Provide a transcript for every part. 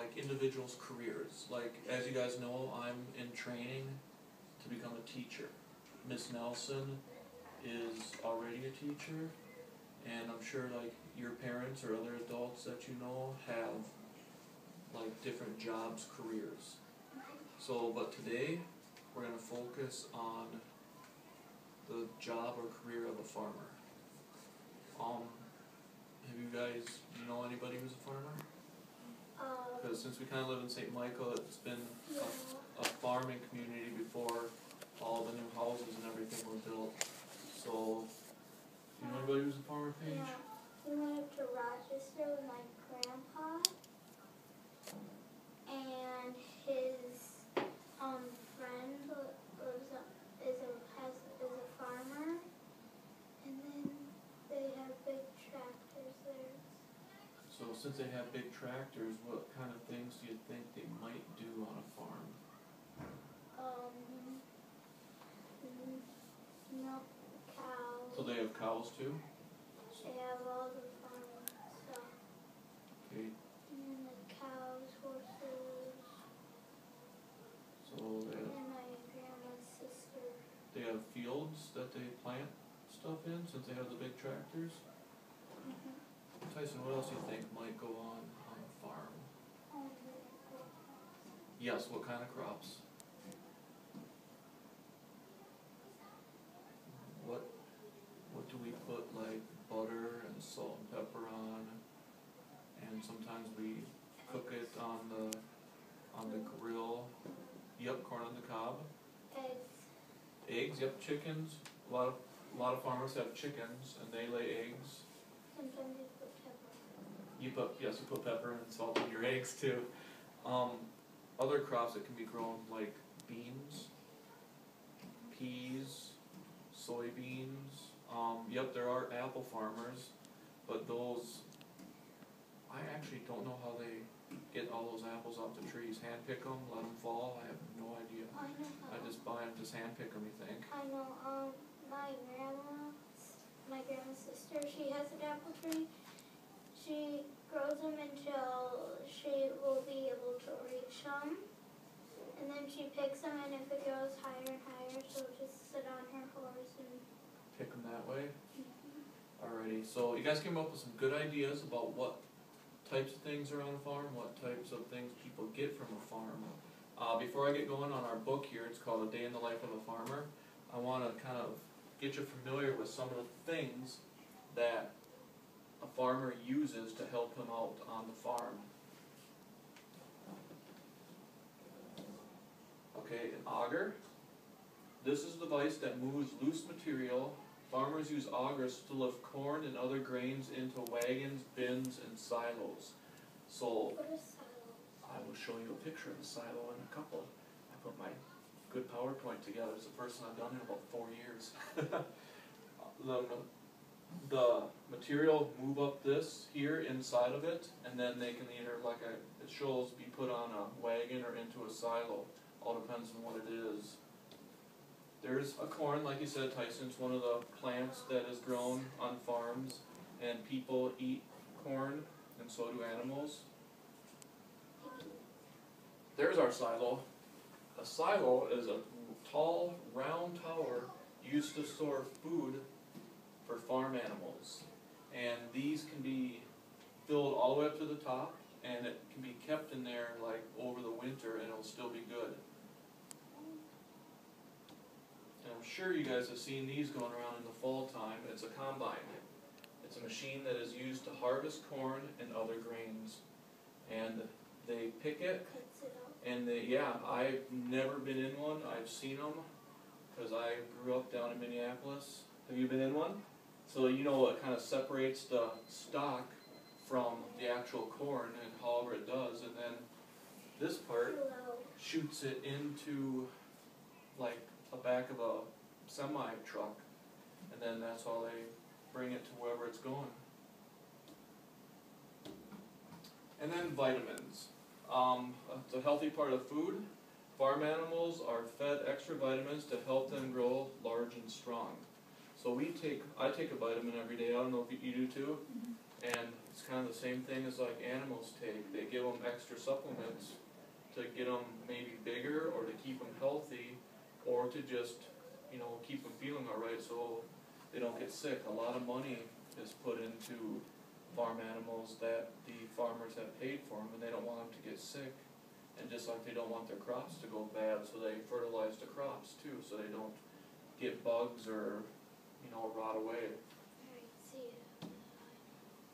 like individuals' careers. Like, as you guys know, I'm in training to become a teacher. Miss Nelson is already a teacher, and I'm sure like your parents or other adults that you know have like different jobs, careers. So, but today we're going to focus on the job or career of a farmer. Have you guys, know anybody who's a farmer? Because since we kind of live in St. Michael, it's been a farming community before all the new houses and everything were built. So, do you know anybody who's a farmer, Paige? Yeah, we went up to Rochester with my grandpa, and his friend is a farmer, and then they have big tractors there. So since they have big tractors, what kind of things do you think they might do on a farm? Milk cows. So they have cows too? They have all the farm stuff. Okay. And then the cows, horses. So they have, and my grandma's sister. they have fields that they plant stuff in since they have the big tractors? Tyson, what else do you think might go on a farm? Yes, what kind of crops? What do we put like butter and salt and pepper on? And sometimes we cook it on the grill. Yep, corn on the cob. Eggs. Eggs, yep, chickens. A lot of farmers have chickens and they lay eggs. Sometimes you put pepper. You put pepper and salt in your eggs too. Other crops that can be grown like beans, peas, soybeans. Yep, there are apple farmers, but those, I actually don't know how they get all those apples off the trees. Hand pick them, let them fall. I have no idea. I know how. I just buy them, just hand pick them. You think? I know. My grandma's sister, she has an apple tree. She grows them until she will be able to reach them. And then she picks them, and if it goes higher and higher, she'll just sit on her horse and Pick them that way? Alrighty, so you guys came up with some good ideas about what types of things are on a farm, what types of things people get from a farm. Before I get going on our book here, it's called A Day in the Life of a Farmer, I want to kind of get you familiar with some of the things that a farmer uses to help him out on the farm. Okay, an auger. This is a device that moves loose material. Farmers use augers to lift corn and other grains into wagons, bins, and silos. So, what is silo? I will show you a picture of the silo in a couple. I put my good PowerPoint together. It's the first one I've done in about 4 years. The material move up this here inside of it, and then they can either, like it shows, be put on a wagon or into a silo. All depends on what it is. There's a corn, like you said, Tyson, it's one of the plants that is grown on farms, and people eat corn, and so do animals. There's our silo. A silo is a tall, round tower used to store food for farm animals. And these can be filled all the way up to the top, and it can be kept in there like over the winter, and it'll still be good. And I'm sure you guys have seen these going around in the fall time. It's a combine. It's a machine that is used to harvest corn and other grains. And they pick it, and I've never been in one. I've seen them, because I grew up down in Minneapolis. Have you been in one? So you know it kind of separates the stalk from the actual corn, and however it does, and then this part shoots it into like the back of a semi-truck, and then that's how they bring it to wherever it's going. And then vitamins. It's a healthy part of food. Farm animals are fed extra vitamins to help them grow large and strong. So I take a vitamin every day. I don't know if you do too. And it's kind of the same thing as like animals take. They give them extra supplements to get them maybe bigger or to keep them healthy or to just, keep them feeling alright so they don't get sick. A lot of money is put into farm animals that the farmers have paid for them, and they don't want them to get sick. And just like they don't want their crops to go bad, so they fertilize the crops too, so they don't get bugs or, rot away. Alright, see ya.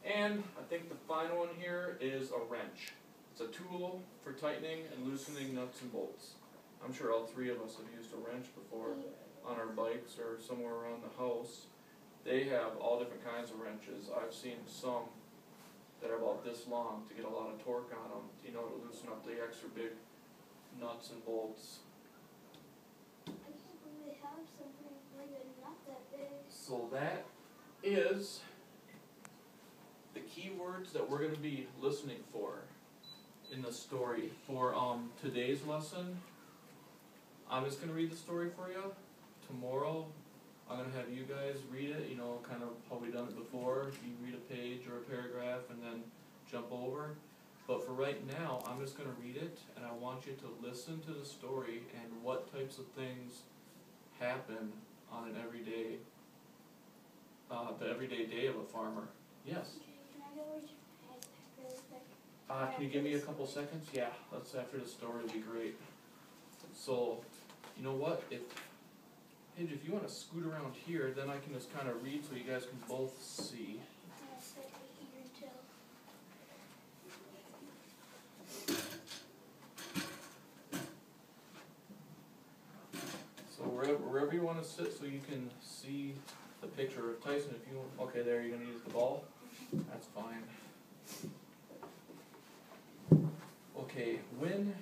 And I think the final one here is a wrench. It's a tool for tightening and loosening nuts and bolts. I'm sure all three of us have used a wrench before on our bikes or somewhere around the house. They have all different kinds of wrenches. I've seen some that are about this long to get a lot of torque on them, to loosen up the extra big nuts and bolts. I can't believe they have something like a nut that big. So that is the key words that we're going to be listening for in the story. For today's lesson, I'm just going to read the story for you. Tomorrow, I'm going to have you guys read it, kind of how we've done it before. You read a page or a paragraph and then jump over. But for right now, I'm just going to read it, and I want you to listen to the story and what types of things happen on an everyday, the everyday day of a farmer. Yes? Okay, can I go reach my iPad really quick? Can you give me a couple seconds? Yeah, that's after the story would be great. So, you know what? Paige, if you want to scoot around here, then I can just kind of read so you guys can both see. I'll sit right here until. So wherever you want to sit so you can see the picture of Tyson. If you want, okay, there, you're going to use the ball? That's fine. Okay, when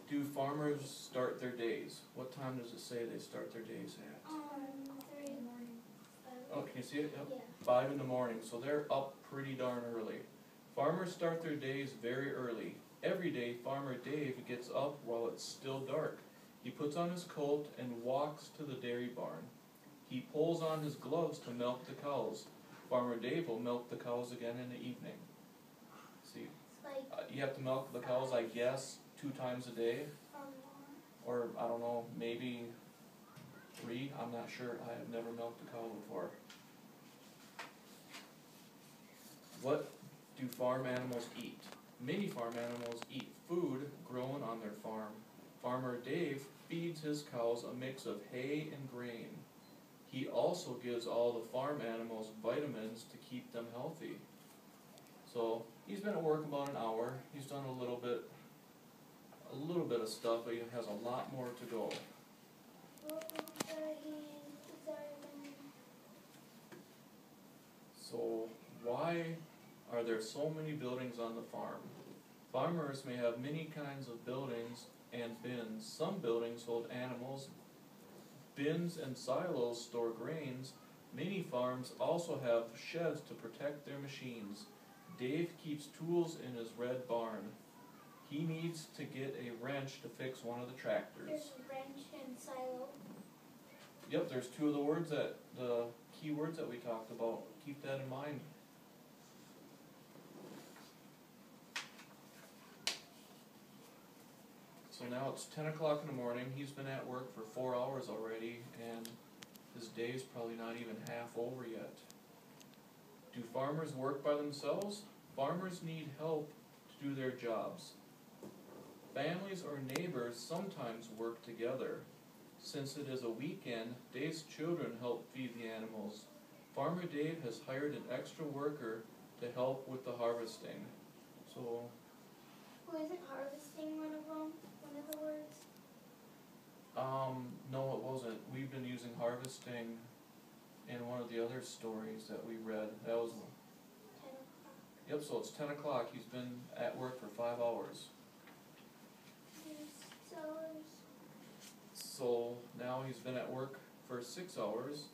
do farmers start their days? What time does it say they start their days at? 3 in the morning. Oh, can you see it? Yep. Yeah. 5 in the morning, so they're up pretty darn early. Farmers start their days very early. Every day, Farmer Dave gets up while it's still dark. He puts on his coat and walks to the dairy barn. He pulls on his gloves to milk the cows. Farmer Dave will milk the cows again in the evening. See, It's like, you have to milk the cows, I guess, 2 times a day, or I don't know, maybe 3. I'm not sure. I have never milked a cow before. What do farm animals eat? Many farm animals eat food grown on their farm. Farmer Dave feeds his cows a mix of hay and grain. He also gives all the farm animals vitamins to keep them healthy. So he's been at work about an hour. He's done a little bit of stuff, but he has a lot more to go. So why are there so many buildings on the farm? Farmers may have many kinds of buildings and bins. Some buildings hold animals. Bins and silos store grains. Many farms also have sheds to protect their machines. Dave keeps tools in his red barn. He needs to get a wrench to fix one of the tractors. There's a wrench and silo. Yep, there's 2 of the key words that we talked about. Keep that in mind. So now it's 10 o'clock in the morning. He's been at work for 4 hours already, and his day's probably not even half over yet. Do farmers work by themselves? Farmers need help to do their jobs. Families or neighbors sometimes work together. Since it is a weekend, Dave's children help feed the animals. Farmer Dave has hired an extra worker to help with the harvesting. So, Isn't harvesting one of them? One of the words? no it wasn't. We've been using harvesting in one of the other stories that we read. That was, 10 o'clock. yep, so it's 10 o'clock. He's been at work for 5 hours. Sellers. So now he's been at work for 6 hours.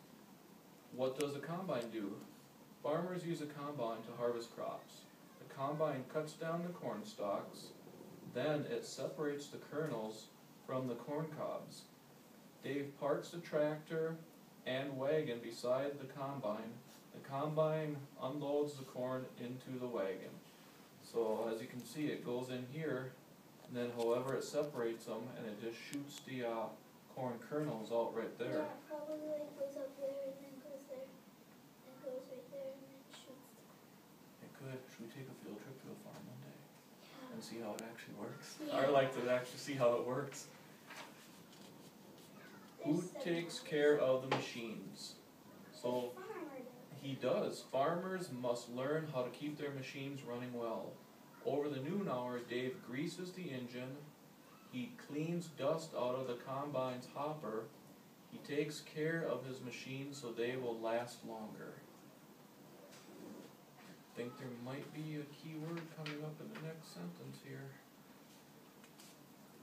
What does a combine do? Farmers use a combine to harvest crops. The combine cuts down the corn stalks, then it separates the kernels from the corn cobs. Dave parks the tractor and wagon beside the combine. The combine unloads the corn into the wagon. So as you can see, it goes in here, and then however it separates them, and it just shoots the corn kernels out right there. Yeah, probably like goes up there and then goes there, and goes right there and then shoots. It could. Should we take a field trip to a farm one day Yeah. and see how it actually works? Yeah. I'd like to actually see how it works. Who There's takes seven. care of the machines? So The farmer does. he does. Farmers must learn how to keep their machines running well. Over the noon hour, Dave greases the engine. He cleans dust out of the combine's hopper. He takes care of his machines so they will last longer. Think there might be a key word coming up in the next sentence here.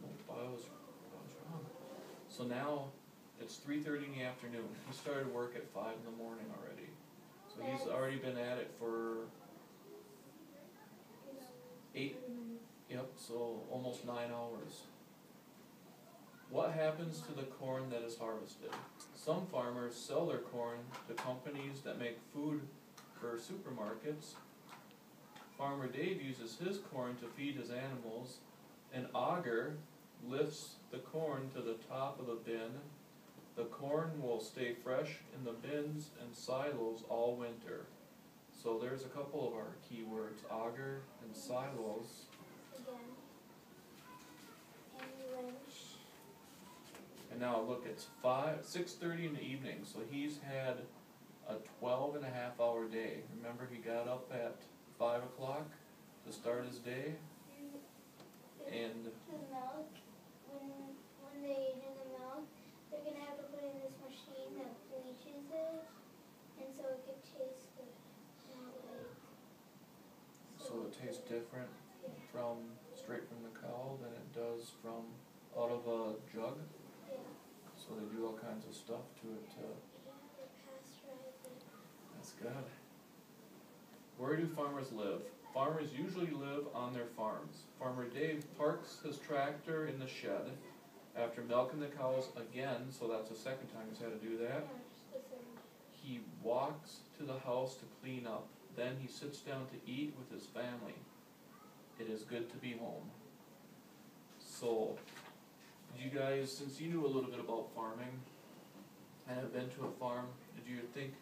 Nope, I was wrong. So now it's 3:30 in the afternoon. He started work at 5 in the morning already. So he's already been at it for 8, yep, so almost 9 hours. What happens to the corn that is harvested? Some farmers sell their corn to companies that make food for supermarkets. Farmer Dave uses his corn to feed his animals. An auger lifts the corn to the top of the bin. The corn will stay fresh in the bins and silos all winter. So there's a couple of our key words, auger and silos. Again. And wrench. And now look, it's 6:30 in the evening, so he's had a 12-and-a-half-hour day. Remember, he got up at 5 o'clock to start his day, and The milk, when they do the milk, they're gonna have to put in this machine that bleaches it, and so it could taste good. Not like. so it tastes different Yeah. from straight from the cow than it does from out of a jug. Yeah. So they do all kinds of stuff to it. Yeah, they pasteurize it. That's good. Where do farmers live? Farmers usually live on their farms. Farmer Dave parks his tractor in the shed after milking the cows again, so that's the second time he's had to do that. Yeah, just the third. He walks to the house to clean up. Then he sits down to eat with his family. It is good to be home. So, did you guys, since you knew a little bit about farming and have been to a farm, did you think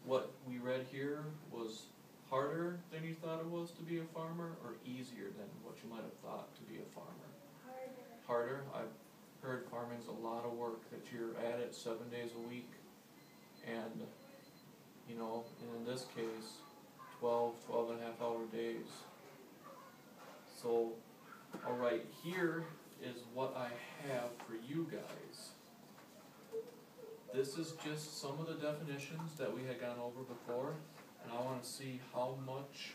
what we read here was harder than you thought it was to be a farmer, or easier than what you might have thought to be a farmer? Harder. Harder? I've heard farming's a lot of work, that you're at it 7 days a week, and, you know, and in this case, 12-and-a-half-hour days. So, alright, here is what I have for you guys. This is just some of the definitions that we had gone over before, and I want to see how much